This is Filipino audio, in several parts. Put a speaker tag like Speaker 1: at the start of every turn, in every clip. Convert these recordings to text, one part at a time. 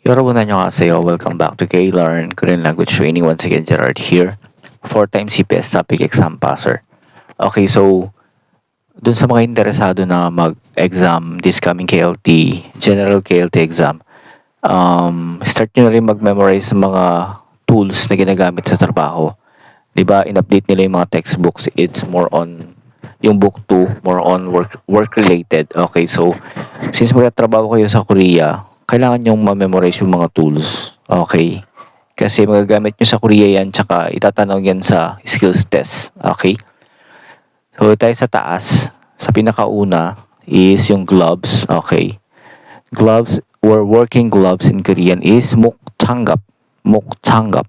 Speaker 1: 여러분 안녕하세요. Welcome back to K-Learn Korean Language Training. Once again, Gerard here. 4 times CPS Topic Exam Passer. Okay, so dun sa mga interesado na mag-exam this coming KLT, General KLT exam, start nyo na rin mag-memorize ng mga tools na ginagamit sa trabaho. Diba, in-update nila yung mga textbooks. It's more on yung book 2, more on work-related. Okay, so since magtatrabaho kayo sa Korea, kailangan nyong ma-memorize yung mga tools. Okay? Kasi magagamit nyo sa Korea yan, tsaka itatanong yan sa skills test. Okay? So, tayo sa taas. Sa pinakauna is yung gloves. Okay? Gloves or working gloves in Korean is mukchanggap. Mukchanggap.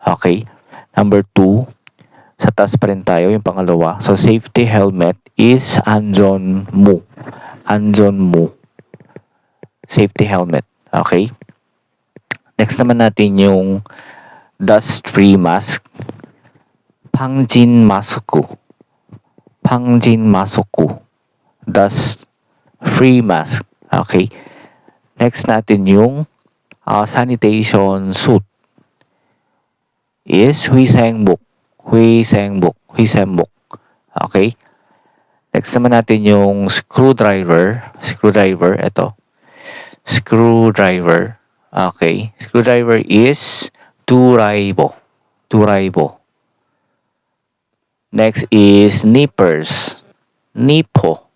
Speaker 1: Okay? Number 2, sa taas pa rin tayo, yung pangalawa. So, safety helmet is 안전모. 안전모. Safety helmet. Okay? Next naman natin yung dust-free mask. 방진 마스크. 방진 마스크. Dust-free mask. Okay? Next natin yung sanitation suit is 회생복. 회생복. 회생복. Okay? Next naman natin yung screwdriver. Screwdriver, ito. Screwdriver. Okay. Screwdriver is 두라이버. 두라이버. Next is nippers. Nipo.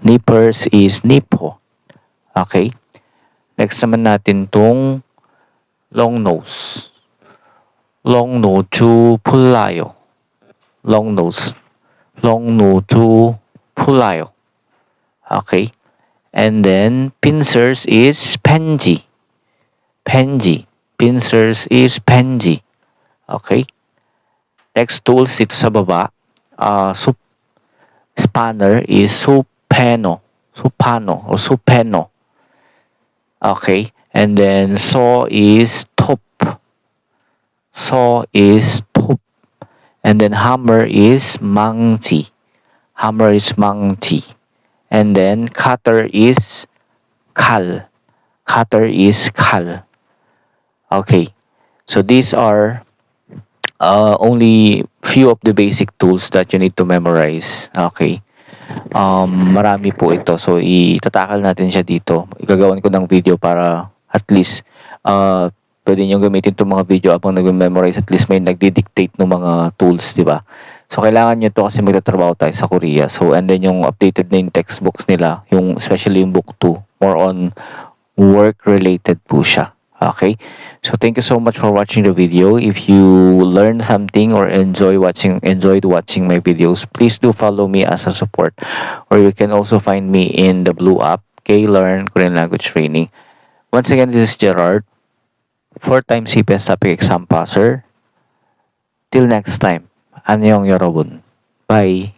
Speaker 1: Nippers is nipo. Okay. Next naman natin tong long nose. Long nose to 풀라요. Long nose. Long nose to 풀라요. Okay. And then pincers is 펜지. 펜지. Pincers is 펜지. Okay. Next tools dito sa baba. Spanner is supeno. Supano or supeno. Okay. And then saw is top. Saw is top. And then hammer is 망치. Hammer is 망치. And then cutter is 칼. Cutter is 칼. Okay. So these are only few of the basic tools that you need to memorize. Okay. Marami po ito. So itatakal natin siya dito. Igagawan ko ng video para at least pwede nyo gamitin itong mga video habang nag-memorize. At least may nagdi-dictate ng mga tools, di ba? So, kailangan nyo to kasi magtatrabaho tayo sa Korea. So, and then yung updated na yung textbooks nila, yung especially yung book 2, more on work-related po siya. Okay? So, thank you so much for watching the video. If you learned something or enjoyed watching my videos, please do follow me as a support. Or you can also find me in the Blue app, K-Learn Korean Language Training. Once again, this is Gerard, 4 times CPS Topic Exam Passer. Till next time. 안녕 여러분. Bye.